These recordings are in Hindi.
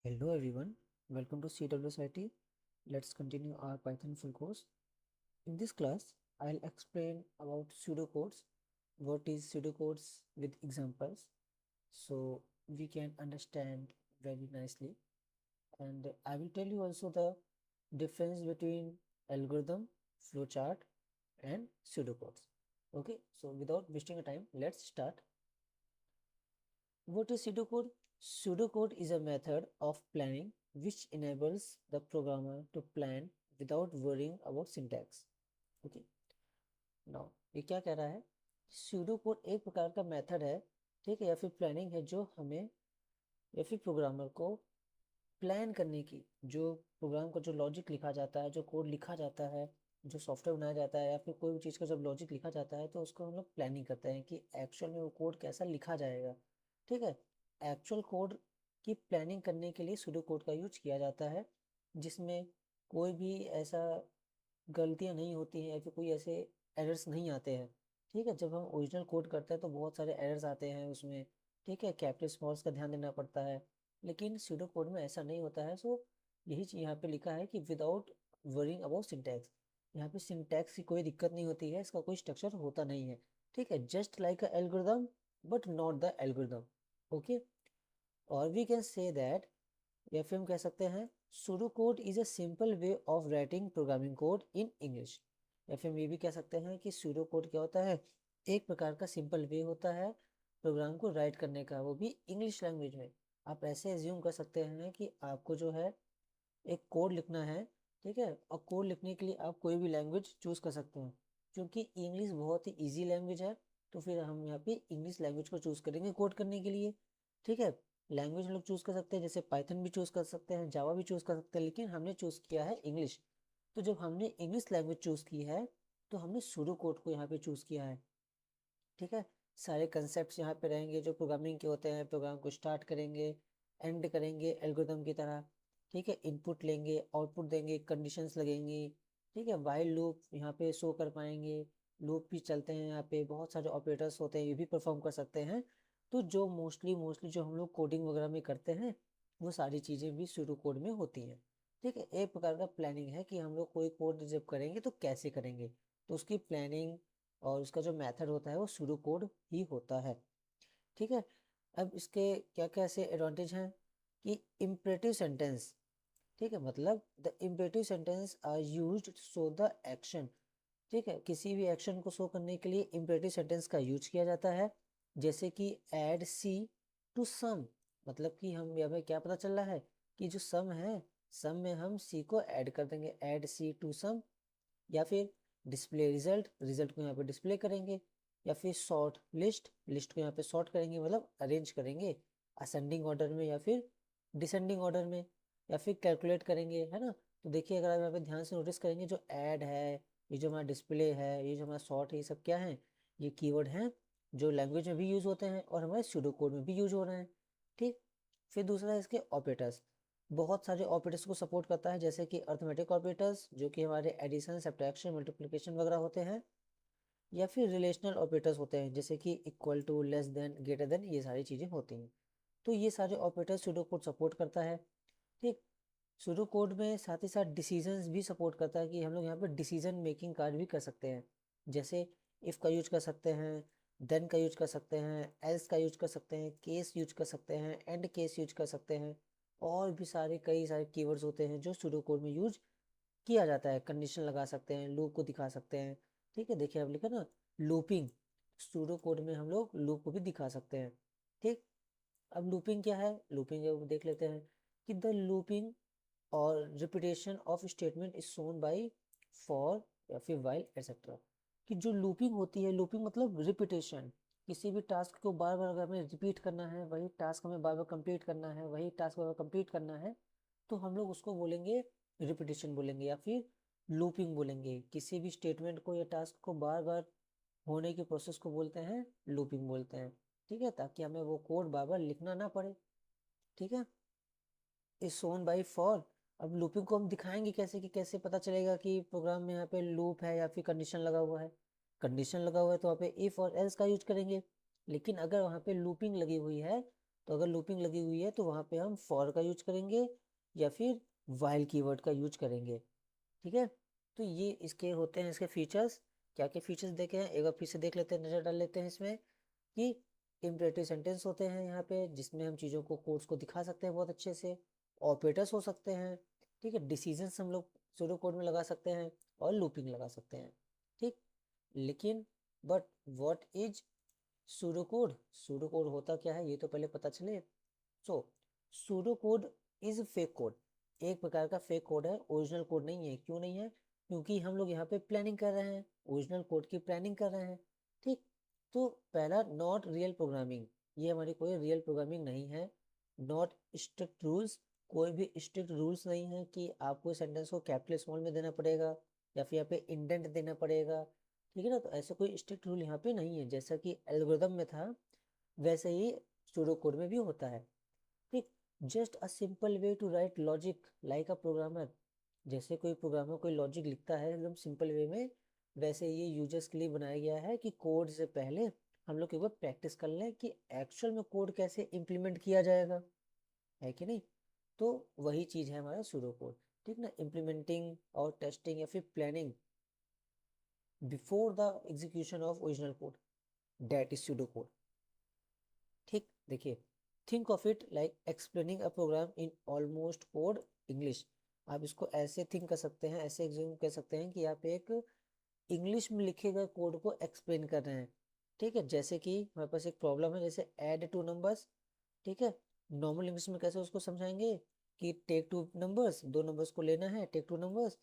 Hello everyone, welcome to CWSIT. Let's continue our Python full course. In this class, I'll explain about pseudocodes, what is pseudocodes with examples, so we can understand very nicely. And I will tell you also the difference between algorithm, flowchart, and pseudocodes. Okay, so without wasting a time, let's start. What is pseudocode? Pseudocode is a method of planning which enables the programmer to plan without worrying about syntax. Okay. Now ये क्या कह रहा है? pseudocode एक प्रकार का मेथड है, ठीक है, या फिर प्लानिंग है जो हमें या फिर प्रोग्रामर को प्लान करने की, जो प्रोग्राम का जो लॉजिक लिखा जाता है, जो कोड लिखा जाता है, जो सॉफ्टवेयर बनाया जाता है, या फिर कोई भी चीज़ का जब लॉजिक लिखा जाता है तो उसको हम लोग प्लानिंग करते हैं कि एक्चुअल में वो कोड कैसा लिखा जाएगा। ठीक है। एक्चुअल कोड की प्लानिंग करने के लिए सूडो कोड का यूज किया जाता है, जिसमें कोई भी ऐसा गलतियां नहीं होती हैं या फिर कोई ऐसे एरर्स नहीं आते हैं। ठीक है। जब हम ओरिजिनल कोड करते हैं तो बहुत सारे एरर्स आते हैं उसमें। ठीक है, कैपिटल स्मॉल्स का ध्यान देना पड़ता है, लेकिन सूडो कोड में ऐसा नहीं होता है। सो यही चीज़ यहाँ पे लिखा है कि विदाउट वरिंग अबाउट सिंटैक्स। यहाँ पे सिंटैक्स की कोई दिक्कत नहीं होती है, इसका कोई स्ट्रक्चर होता नहीं है। ठीक है, just like a algorithm but not the algorithm. Okay. और वी कैन से दैट, या फिर हम कह सकते हैं pseudo code is a simple way of writing programming code in English. या फिर हम ये भी कह सकते हैं कि सूडो कोड क्या होता है? एक प्रकार का सिंपल वे होता है प्रोग्राम को राइट करने का, वो भी इंग्लिश लैंग्वेज में। आप ऐसे एज्यूम कर सकते हैं कि आपको जो है एक कोड लिखना है। ठीक है, और कोड लिखने के लिए आप कोई भी लैंग्वेज चूज कर सकते हैं। क्योंकि इंग्लिश बहुत ही इजी लैंग्वेज है, तो फिर हम यहाँ पे इंग्लिश लैंग्वेज को चूज करेंगे कोड करने के लिए। ठीक है। लैंग्वेज हम लोग चूज कर सकते हैं, जैसे पाइथन भी चूज कर सकते हैं, जावा भी चूज कर सकते हैं, लेकिन हमने चूज किया है इंग्लिश। तो जब हमने इंग्लिश लैंग्वेज चूज की है तो हमने सूडो कोड को यहाँ पे चूज किया है। ठीक है। सारे कंसेप्ट यहाँ पे रहेंगे जो प्रोग्रामिंग के होते हैं। प्रोग्राम को स्टार्ट करेंगे, एंड करेंगे एल्गोरिथम की तरह। ठीक है, इनपुट लेंगे, आउटपुट देंगे, कंडीशंस लगेंगी। ठीक है, वाइल लूप यहाँ पे शो कर पाएंगे। लूप भी चलते हैं यहाँ पे, बहुत सारे ऑपरेटर्स होते हैं, ये भी परफॉर्म कर सकते हैं। तो जो मोस्टली मोस्टली जो हम लोग कोडिंग वगैरह में करते हैं, वो सारी चीज़ें भी सूडो कोड में होती हैं। ठीक है, एक प्रकार का प्लानिंग है कि हम लोग कोई कोड जब करेंगे तो कैसे करेंगे, तो उसकी प्लानिंग और उसका जो मेथड होता है वो सूडो कोड ही होता है। ठीक है। अब इसके क्या क्या ऐसे एडवांटेज हैं कि इम्परेटिव सेंटेंस। ठीक है, मतलब the imperative sentence are used to show the action. ठीक है, किसी भी एक्शन को शो करने के लिए इम्परेटिव सेंटेंस का यूज किया जाता है। जैसे कि ऐड सी टू सम, मतलब कि हम यहाँ पे क्या पता चल रहा है कि जो सम है, सम में हम सी को ऐड कर देंगे, ऐड सी टू सम। या फिर डिस्प्ले रिजल्ट, रिजल्ट को यहाँ पे डिस्प्ले करेंगे। या फिर सॉर्ट लिस्ट, लिस्ट को यहाँ पे सॉर्ट करेंगे, मतलब अरेंज करेंगे असेंडिंग ऑर्डर में या फिर डिसेंडिंग ऑर्डर में। या फिर कैलकुलेट करेंगे, है ना। तो देखिए, अगर आप यहाँ पे ध्यान से नोटिस करेंगे, जो ऐड है, ये जो हमारा डिस्प्ले है, ये जो हमारा सॉर्ट है, ये सब क्या है? ये कीवर्ड हैं जो लैंग्वेज में भी यूज होते हैं और हमारे सूडो कोड में भी यूज हो रहे हैं। ठीक। फिर दूसरा है इसके ऑपरेटर्स। बहुत सारे ऑपरेटर्स को सपोर्ट करता है, जैसे कि अर्थमेटिक ऑपरेटर्स जो कि हमारे एडिशन, सब्ट्रैक्शन, मल्टीप्लिकेशन वगैरह होते हैं। या फिर रिलेशनल ऑपरेटर्स होते हैं, जैसे कि equal to, less than, greater than, ये सारी चीज़ें होती हैं। तो ये सारे ऑपरेटर्स सूडो कोड सपोर्ट करता है। ठीक। सूडो कोड में साथ ही साथ डिसीजंस भी सपोर्ट करता है कि हम लोग यहाँ पर डिसीजन मेकिंग कार्य भी कर सकते हैं। जैसे इफ़ का यूज कर सकते हैं, देन का यूज कर सकते हैं, एल्स का यूज कर सकते हैं, केस यूज कर सकते हैं, एंड केस यूज कर सकते हैं। और भी सारे कई सारे कीवर्ड्स होते हैं जो सूडो कोड में यूज किया जाता है। कंडीशन लगा सकते हैं, लूप को दिखा सकते हैं। ठीक है, देखिए अब लिखा ना, लूपिंग। सूडो कोड में हम लोग लूप को भी दिखा सकते हैं। ठीक। अब लूपिंग क्या है? लूपिंग जब देख लेते हैं कि द लूपिंग और repetition of statement is shown by for या फिर वाइल एक्सेट्रा। कि जो लूपिंग होती है, लूपिंग मतलब रिपीटेशन। किसी भी टास्क को बार बार अगर हमें रिपीट करना है, वही टास्क हमें बार बार कंप्लीट करना है, वही टास्क बार बार कंप्लीट करना है, तो हम लोग उसको बोलेंगे रिपीटेशन बोलेंगे, या फिर लूपिंग बोलेंगे। किसी भी स्टेटमेंट को या टास्क को बार बार होने की प्रोसेस को बोलते हैं लूपिंग बोलते हैं। ठीक है, ताकि हमें वो कोड बार बार लिखना ना पड़े। ठीक है। Is shown by for. अब लूपिंग को हम दिखाएंगे कैसे, कि कैसे पता चलेगा कि प्रोग्राम में यहाँ पे लूप है या फिर कंडीशन लगा हुआ है। कंडीशन लगा हुआ है तो वहाँ पे इफ और एल्स का यूज करेंगे। लेकिन अगर वहाँ पे लूपिंग लगी हुई है तो अगर लूपिंग लगी हुई है तो वहाँ पे हम फॉर का यूज करेंगे या फिर वाइल कीवर्ड का यूज करेंगे। ठीक है, तो ये इसके होते हैं इसके फीचर्स। क्या क्या फीचर्स देखे हैं एक बार फिर से देख लेते हैं, नजर डाल लेते हैं इसमें कि इम्परेटिव सेंटेंस होते हैं यहाँ पे जिसमें हम चीज़ों को कोड्स को दिखा सकते हैं बहुत अच्छे से। ऑपरेटर्स हो सकते हैं, ठीक है, डिसीजंस हम लोग सूडो कोड में लगा सकते हैं और लूपिंग लगा सकते हैं। ठीक, लेकिन but what is pseudo code? Pseudo code होता क्या है ये तो पहले पता चले। So pseudo code is fake code, एक प्रकार का फेक कोड है, ओरिजिनल कोड नहीं है। क्यों नहीं है? क्योंकि हम लोग यहाँ पे प्लानिंग कर रहे हैं, ओरिजिनल कोड की प्लानिंग कर रहे हैं। ठीक, तो पहला नॉट रियल प्रोग्रामिंग, ये हमारी कोई रियल प्रोग्रामिंग नहीं है। नॉट स्ट्रिक्ट रूल्स, कोई भी स्ट्रिक्ट रूल्स नहीं है कि आपको सेंटेंस को कैपिटल स्मॉल में देना पड़ेगा या फिर यहाँ पे इंडेंट देना पड़ेगा। ठीक है ना, तो ऐसे कोई स्ट्रिक्ट रूल यहाँ पे नहीं है। जैसा कि एल्गोरिथम में था वैसे ही सूडो कोड में भी होता है। ठीक, just a simple way to write logic like a programmer, जैसे कोई प्रोग्रामर कोई लॉजिक लिखता है एकदम सिंपल वे में, वैसे ये यूजर्स के लिए बनाया गया है कि कोड से पहले हम लोग एक बार प्रैक्टिस कर लें कि एक्चुअल में कोड कैसे इम्प्लीमेंट किया जाएगा, है कि नहीं। तो वही चीज़ है हमारा सूडो कोड। ठीक ना, इम्प्लीमेंटिंग और टेस्टिंग या फिर planning before the execution of original code, that is pseudo code. ठीक, देखिए, think of it like explaining a program in almost code English. आप इसको ऐसे थिंक कर सकते हैं, ऐसे एग्जाम कर सकते हैं कि आप एक इंग्लिश में लिखे गए कोड को एक्सप्लेन कर रहे हैं। ठीक है, जैसे कि हमारे पास एक प्रॉब्लम है जैसे ऐड टू नंबर्स। ठीक है, नॉर्मल इंग्लिश में कैसे उसको समझाएंगे कि टेक टू नंबर्स, दो नंबर्स को लेना है, take two numbers,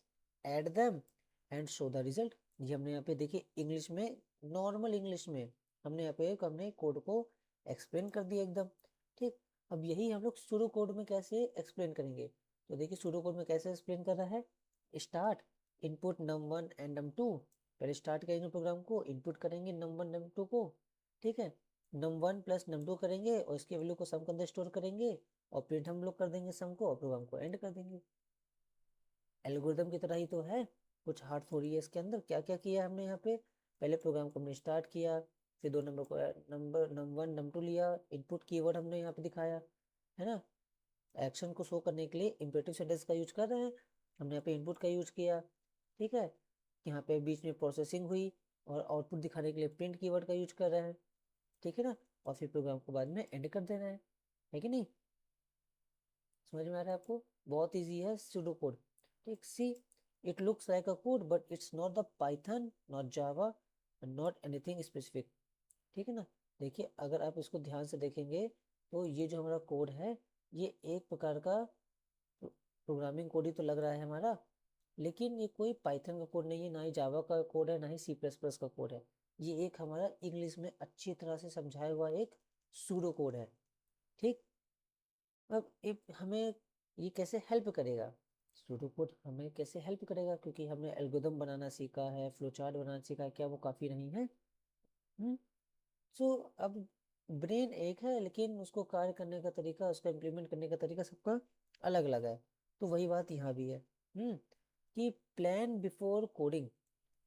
add them and show the result. ये हमने यहाँ पे देखिए इंग्लिश में, नॉर्मल इंग्लिश में हमने यहाँ पे हमने कोड को एक्सप्लेन कर दिया एकदम। ठीक, अब यही हम लोग सूडो कोड में कैसे एक्सप्लेन करेंगे? तो देखिए सूडो कोड में कैसे एक्सप्लेन कर रहा है। Start input num1 and num2, पहले स्टार्ट करेंगे प्रोग्राम को, इनपुट करेंगे num1 num2 को। ठीक है, num1 प्लस num2 करेंगे और इसके वैल्यू को सम के अंदर स्टोर करेंगे और प्रिंट हम लोग कर देंगे सम को और प्रोग्राम को एंड कर देंगे। एल्गोरिदम की तरह ही तो है, कुछ हार्ड थोड़ी है इसके अंदर। क्या क्या किया हमने यहाँ पे, पहले प्रोग्राम को हमने स्टार्ट किया, फिर दो नंबर को नंबर num1 num2 लिया, इनपुट कीवर्ड हमने यहाँ पे दिखाया, है ना। एक्शन को शो करने के लिए इम्पेरेटिव सेंटेंस का यूज कर रहे हैं, हमने यहाँ पे इनपुट का यूज किया। ठीक है, यहाँ पे बीच में प्रोसेसिंग हुई और आउटपुट दिखाने के लिए प्रिंट कीवर्ड का यूज कर रहे हैं। ठीक है ना, और फिर प्रोग्राम को बाद में एंड कर देना है कि नहीं। समझ में आ रहा है आपको? बहुत इजी है सूडो कोड। ठीक, see it looks like a code but it's not the Python, not Java, not anything specific. ठीक है ना, देखिए अगर आप इसको ध्यान से देखेंगे तो ये जो हमारा कोड है ये एक प्रकार का प्रोग्रामिंग कोड ही तो लग रहा है हमारा, लेकिन ये कोई पाइथन का कोड नहीं है, ना ही जावा का कोड है, ना ही सी प्लस प्लस का कोड है। ये एक हमारा इंग्लिश में अच्छी तरह से समझाया हुआ एक सूडो कोड है। ठीक, अब हमें ये कैसे हेल्प करेगा? सूडो कोड हमें कैसे हेल्प करेगा? क्योंकि हमने एल्गोरिथम बनाना सीखा है, फ्लो चार्ट बनाना सीखा है, क्या वो काफ़ी नहीं है? सो अब ब्रेन एक है लेकिन उसको कार्य करने का तरीका, उसका इम्प्लीमेंट करने का तरीका सबका अलग अलग है। तो वही बात यहाँ भी है कि plan before coding.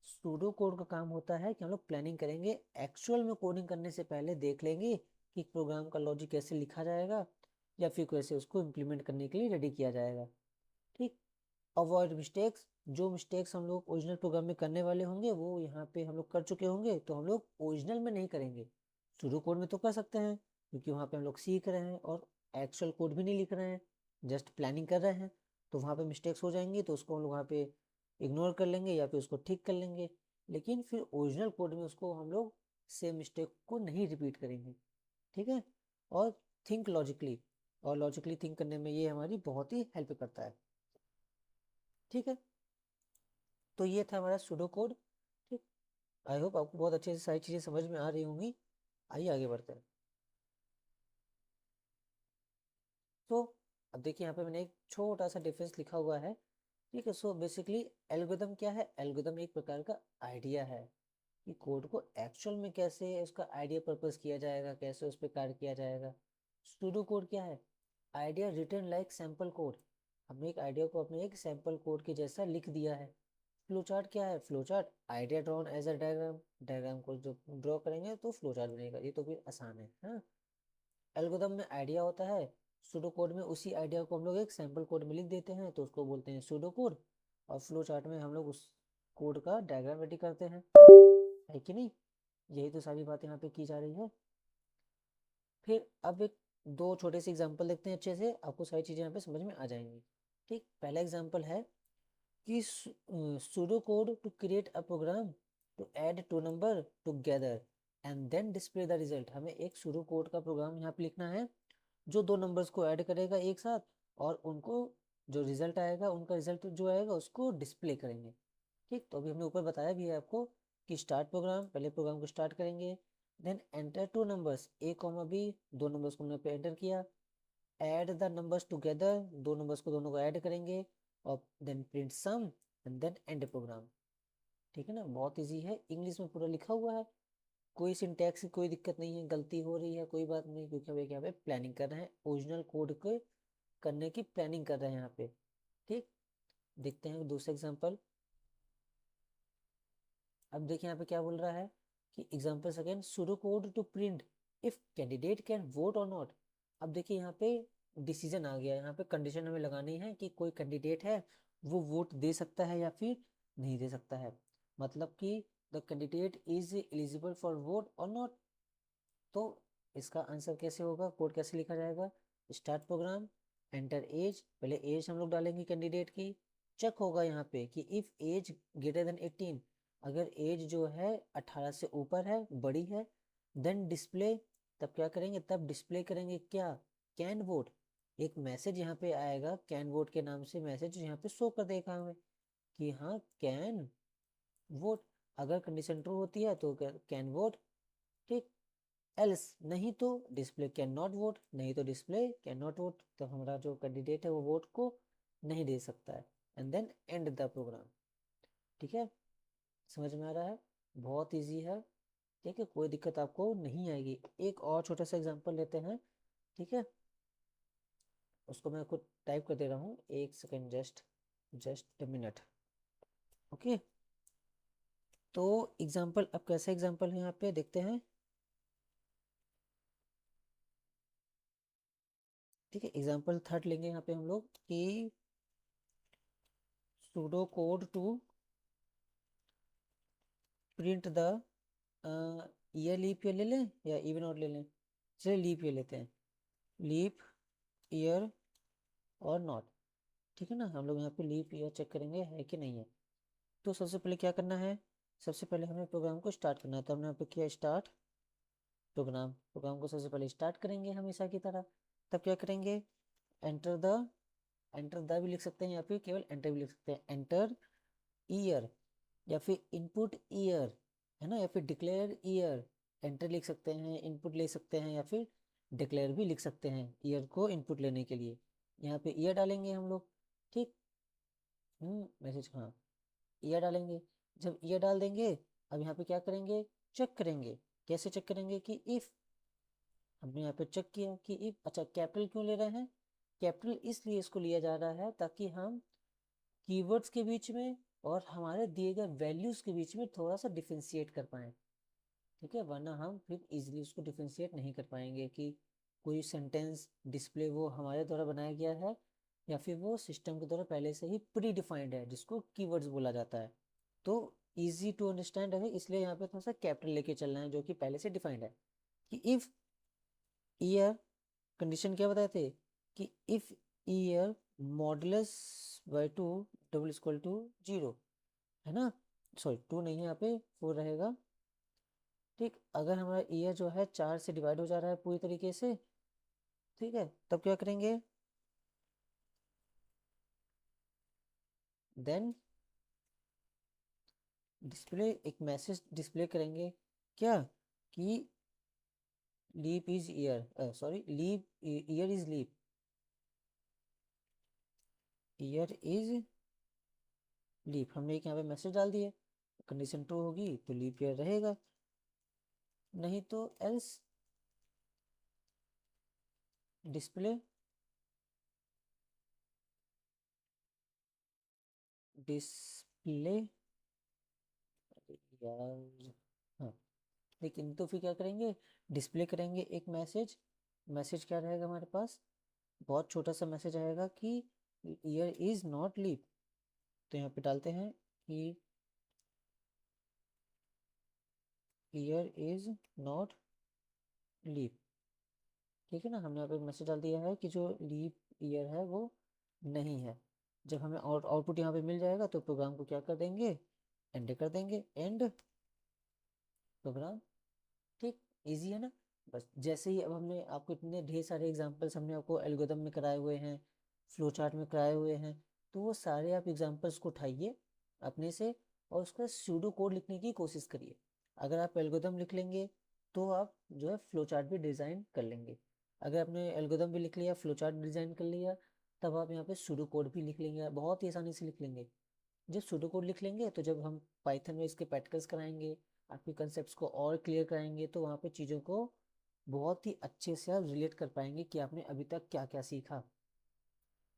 Pseudo code का काम होता है कि हम लोग प्लानिंग करेंगे, एक्चुअल में कोडिंग करने से पहले देख लेंगे कि प्रोग्राम का लॉजिक कैसे लिखा जाएगा या फिर कैसे उसको इम्प्लीमेंट करने के लिए रेडी किया जाएगा। ठीक, अवॉइड मिस्टेक्स, जो मिस्टेक्स हम लोग ओरिजिनल प्रोग्राम में करने वाले होंगे वो यहाँ पे हम लोग कर चुके होंगे तो हम लोग ओरिजिनल में नहीं करेंगे। शुरू कोड में तो कर सकते हैं क्योंकि वहाँ पे हम लोग सीख रहे हैं और एक्चुअल कोड भी नहीं लिख रहे हैं, जस्ट प्लानिंग कर रहे हैं। तो वहाँ पे मिस्टेक्स हो जाएंगी तो उसको हम लोग वहाँ पे इग्नोर कर लेंगे या फिर उसको ठीक कर लेंगे, लेकिन फिर ओरिजिनल कोड में उसको हम लोग सेम मिस्टेक को नहीं रिपीट करेंगे। ठीक है, और थिंक लॉजिकली, और लॉजिकली थिंक करने में ये हमारी बहुत ही हेल्प करता है। ठीक है, तो ये था हमारा सूडो कोड। ठीक, आई होप आपको बहुत अच्छे से सारी चीज़ें समझ में आ रही होंगी। आइए आगे बढ़ते हैं। तो अब देखिए यहाँ पे मैंने एक छोटा सा डिफरेंस लिखा हुआ है। ठीक है, सो बेसिकली एल्गोरिथम क्या है? एल्गोरिथम एक प्रकार का आइडिया है कि कोड को एक्चुअल में कैसे उसका आइडिया पर्पस किया जाएगा, कैसे उस पर कार्य किया जाएगा। सूडो कोड क्या है? Idea return like sample code, हमने एक आइडिया को अपने एक सैम्पल कोड के जैसा लिख दिया है। फ्लो चार्ट क्या है? Flow chart idea drawn as a diagram, diagram को जो ड्रॉ करेंगे तो फ्लो चार्ट बनेगा, ये तो फिर आसान है हाँ। एल्गोरिथम में आइडिया होता है, सूडो कोड में उसी आइडिया को हम लोग एक सैम्पल कोड में लिख देते हैं, तो उसको बोलते हैं सूडो कोड। और फ्लो चार्ट में हम लोग उस कोड का डायग्राम रेडी करते हैं, है कि नहीं? यही तो सारी बातें यहाँ पे की जा रही है। फिर अब एक दो छोटे से एग्जाम्पल देखते हैं, अच्छे से आपको सारी चीज़ें यहाँ पे समझ में आ जाएंगी। ठीक, पहला एग्जाम्पल है कि pseudo code to create a program to add two number together and then display the result. हमें एक सूडो कोड का प्रोग्राम यहाँ पे लिखना है जो दो नंबर्स को ऐड करेगा एक साथ, और उनको जो रिजल्ट आएगा, उनका रिजल्ट जो आएगा उसको डिस्प्ले करेंगे। ठीक, तो अभी हमने ऊपर बताया भी है आपको कि स्टार्ट प्रोग्राम, पहले प्रोग्राम को स्टार्ट करेंगे, then enter two numbers A comma B, दो नंबर्स को हमने पे एंटर किया, ऐड द नंबर्स टुगेदर, दो नंबर्स को दोनों को ऐड करेंगे, और then print sum and then end program. ठीक है ना, बहुत इजी है, इंग्लिश में पूरा लिखा हुआ है, कोई सिंटैक्स की कोई दिक्कत नहीं है, गलती हो रही है कोई बात नहीं, क्योंकि हम यहाँ पे प्लानिंग कर रहे हैं, ओरिजिनल कोड को करने की प्लानिंग कर रहे हैं यहाँ पे। ठीक, देखते हैं दूसरा एग्जांपल। अब देखिए यहाँ पे क्या बोल रहा है कि example second, pseudo code to print if candidate can vote or not. अब देखिए यहाँ पे डिसीजन आ गया, यहाँ पे कंडीशन हमें लगानी है कि कोई कैंडिडेट है वो वोट दे सकता है या फिर नहीं दे सकता है, मतलब कि the candidate is eligible for vote or not. तो इसका आंसर कैसे होगा, कोड कैसे लिखा जाएगा, स्टार्ट प्रोग्राम, एंटर एज, पहले एज हम लोग डालेंगे कैंडिडेट की, चेक होगा यहाँ पे कि इफ एज ग्रेटर देन 18, अगर एज जो है 18 से ऊपर है, बड़ी है, देन डिस्प्ले, तब क्या करेंगे, तब डिस्प्ले करेंगे क्या, कैन वोट। एक मैसेज यहाँ पे आएगा कैन वोट के नाम से, मैसेज यहाँ पे शो कर देगा हमें कि हाँ कैन वोट, अगर कंडीशन ट्रू होती है तो कैन वोट। ठीक, एल्स नहीं तो डिस्प्ले कैन नॉट वोट, नहीं तो डिस्प्ले कैन नॉट वोट, तो हमारा जो कैंडिडेट है वो वोट को नहीं दे सकता है, and then end the program. ठीक है, समझ में आ रहा है, बहुत इजी है। ठीक है, कोई दिक्कत आपको नहीं आएगी। एक और छोटा सा एग्जांपल लेते हैं, ठीक है, उसको मैं खुद टाइप कर दे रहा हूँ, एक second, just just minute. Okay, तो एग्जांपल, अब कैसा एग्जांपल है यहाँ पे देखते हैं। ठीक है, एग्जांपल थर्ड लेंगे यहाँ पे हम लोग कि pseudo code to print the year, leap year ले लें या इवन आउट ले लें, चलिए लीप ईयर लेते हैं, लीप ईयर और नॉट। ठीक है ना, हम लोग यहाँ पे लीप ईयर चेक करेंगे है कि नहीं है। तो सबसे पहले क्या करना है, सबसे पहले हमें प्रोग्राम को स्टार्ट करना है, तो हमने यहाँ पे किया स्टार्ट प्रोग्राम, प्रोग्राम को सबसे पहले स्टार्ट करेंगे हमेशा की तरह। तब क्या करेंगे, एंटर द, एंटर द भी लिख सकते हैं या फिर केवल एंटर भी लिख सकते हैं, एंटर ईयर या फिर इनपुट ईयर, है ना, या फिर डिक्लेयर ईयर, एंटर लिख सकते हैं, इनपुट ले सकते हैं, या फिर डिक्लेयर भी लिख सकते हैं ईयर को इनपुट लेने के लिए। यहाँ पे ईयर डालेंगे हम लोग। ठीक, मैसेज, हाँ, ईयर डालेंगे। जब ईयर डाल देंगे, अब यहाँ पे क्या करेंगे, चेक करेंगे, कैसे चेक करेंगे कि इफ, हमने यहाँ पे चेक किया कि इफ, अच्छा कैपिटल क्यों ले रहे हैं, कैपिटल इसलिए इसको लिया जा रहा है ताकि हम कीवर्ड्स के बीच में और हमारे दिए गए वैल्यूज के बीच में थोड़ा सा डिफ्रेंशिएट कर पाएँ। ठीक है, वरना हम फिर इजीली उसको डिफ्रेंशिएट नहीं कर पाएंगे कि कोई सेंटेंस डिस्प्ले वो हमारे द्वारा बनाया गया है या फिर वो सिस्टम के द्वारा पहले से ही प्री डिफाइंड है, जिसको कीवर्ड्स बोला जाता है। तो इजी टू अंडरस्टैंड है, इसलिए यहाँ पे थोड़ा सा कैपिटल लेके चलना है जो कि पहले से डिफाइंड है कि इफ ईयर, कंडीशन क्या बताए थे कि if year modulus by two double equal to 0, है ना, सॉरी 2 नहीं है, यहाँ पे 4 रहेगा। ठीक, अगर हमारा ईयर जो है 4 से डिवाइड हो जा रहा है पूरी तरीके से, ठीक है, तब क्या करेंगे, देन डिस्प्ले, एक मैसेज डिस्प्ले करेंगे क्या, कि leap is year, sorry leap, year is leap, year is leap, हमने एक यहाँ पे मैसेज डाल दिया, कंडीशन ट्रू होगी तो लीप ईयर रहेगा, नहीं तो एल्स डिस्प्ले, डिस्प्ले, यार, हाँ, लेकिन तो फिर क्या करेंगे, डिस्प्ले करेंगे एक मैसेज मैसेज क्या रहेगा हमारे पास, बहुत छोटा सा मैसेज आएगा कि ईयर इज नॉट लीप। तो यहाँ पे डालते हैं कि ईयर इज नॉट लीप। ठीक है ना, हमने यहाँ पे मैसेज डाल दिया है कि जो लीप ईयर है वो नहीं है। जब हमें आउटपुट यहाँ पे मिल जाएगा तो प्रोग्राम को क्या कर देंगे, एंड कर देंगे, एंड प्रोग्राम। ठीक, इजी है ना। बस जैसे ही अब हमने आपको इतने ढेर सारे एग्जांपल्स हमने आपको एल्गोरिथम में कराए हुए हैं, फ्लो चार्ट में कराए हुए हैं, तो वो सारे आप एग्जांपल्स को उठाइए अपने से और उसका सूडो कोड लिखने की कोशिश करिए। अगर आप एल्गोरिथम लिख लेंगे तो आप जो है फ्लो चार्ट भी डिज़ाइन कर लेंगे। अगर आपने एल्गोरिथम भी लिख लिया, फ्लो चार्ट डिज़ाइन कर लिया, तब आप यहाँ पे सूडो कोड भी लिख लेंगे, बहुत ही आसानी से लिख लेंगे। जब सूडो कोड लिख लेंगे तो जब हम पाइथन में इसके प्रैक्टिकल्स कराएंगे, आपके कंसेप्ट्स को और क्लियर कराएंगे, तो वहाँ पे चीज़ों को बहुत ही अच्छे से आप रिलेट कर पाएंगे कि आपने अभी तक क्या क्या सीखा।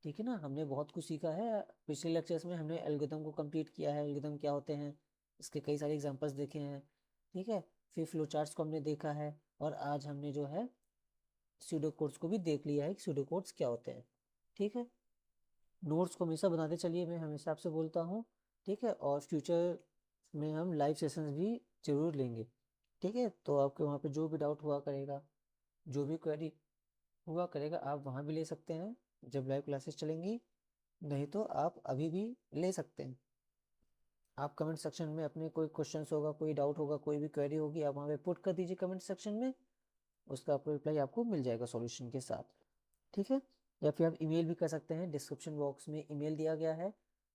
ठीक है ना, हमने बहुत कुछ सीखा है। पिछले लेक्चर्स में हमने एल्गोरिथम को कंप्लीट किया है, एल्गोरिथम क्या होते हैं, इसके कई सारे एग्जांपल्स देखे हैं। ठीक है, फिर फ्लो चार्ट्स को हमने देखा है, और आज हमने जो है सूडो कोड्स को भी देख लिया है कि सूडो कोड्स क्या होते हैं। ठीक है, नोट्स को हमेशा बनाते चलिए, मैं हमेशा आपसे बोलता हूँ। ठीक है, और फ्यूचर में हम लाइव सेशंस भी जरूर लेंगे। ठीक है, तो आपके वहाँ पे जो भी डाउट हुआ करेगा, जो भी क्वेरी हुआ करेगा, आप वहाँ भी ले सकते हैं जब लाइव क्लासेस चलेंगी, नहीं तो आप अभी भी ले सकते हैं। आप कमेंट सेक्शन में अपने कोई क्वेश्चंस होगा, कोई डाउट होगा, कोई भी क्वेरी होगी, आप वहाँ पे पुट कर दीजिए कमेंट सेक्शन में, उसका आपको रिप्लाई आपको मिल जाएगा सॉल्यूशन के साथ। ठीक है, या फिर आप ईमेल भी कर सकते हैं, डिस्क्रिप्शन बॉक्स में ईमेल दिया गया है,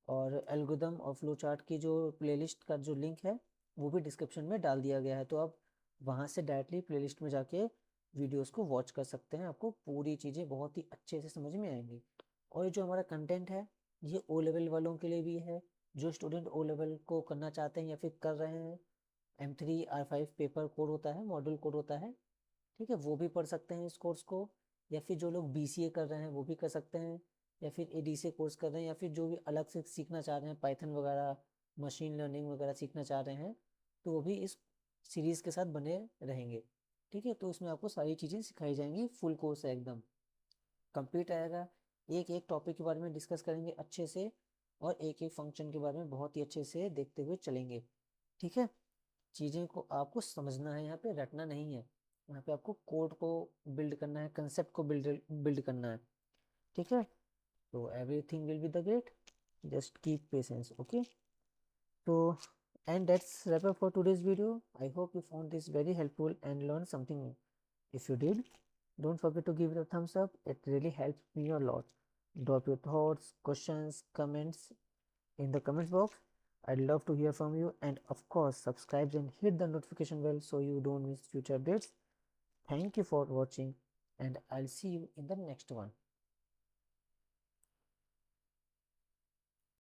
और एल्गोरिथम और फ्लो चार्ट की जो प्लेलिस्ट का जो लिंक है वो भी डिस्क्रिप्शन में डाल दिया गया है, तो आप वहाँ से डायरेक्टली प्लेलिस्ट में जाके वीडियोस को वॉच कर सकते हैं, आपको पूरी चीज़ें बहुत ही अच्छे से समझ में आएंगी। और ये जो हमारा कंटेंट है, ये ओ लेवल वालों के लिए भी है, जो स्टूडेंट ओ लेवल को करना चाहते हैं या फिर कर रहे हैं। M3R5 पेपर कोड होता है, मॉड्यूल कोड होता है। ठीक है, वो भी पढ़ सकते हैं इस कोर्स को, या फिर जो लोग BCA कर रहे हैं वो भी कर सकते हैं, या फिर ADCA कोर्स कर रहे हैं, या फिर जो भी अलग से सीखना चाह रहे हैं, पाइथन वगैरह, मशीन लर्निंग वगैरह सीखना चाह रहे हैं, तो वो भी इस सीरीज़ के साथ बने रहेंगे। ठीक है, तो इसमें आपको सारी चीज़ें सिखाई जाएंगी, फुल कोर्स है एकदम, कंप्लीट आएगा। एक एक टॉपिक के बारे में डिस्कस करेंगे अच्छे से, और एक एक फंक्शन के बारे में बहुत ही अच्छे से देखते हुए चलेंगे। ठीक है, चीज़ें को आपको समझना है, यहाँ पे रटना नहीं है, यहाँ पे आपको कोड को बिल्ड करना है, कंसेप्ट को बिल्ड बिल्ड करना है। ठीक है, तो everything will be the great, just keep patience. Okay, तो and that's wrap up for today's video. I hope you found this very helpful and learned something new. If you did, don't forget to give it a thumbs up, it really helps me a lot. Drop your thoughts, questions, comments in the comments box. I'd love to hear from you, and of course subscribe and hit the notification bell so you don't miss future updates. Thank you for watching, and I'll see you in the next one.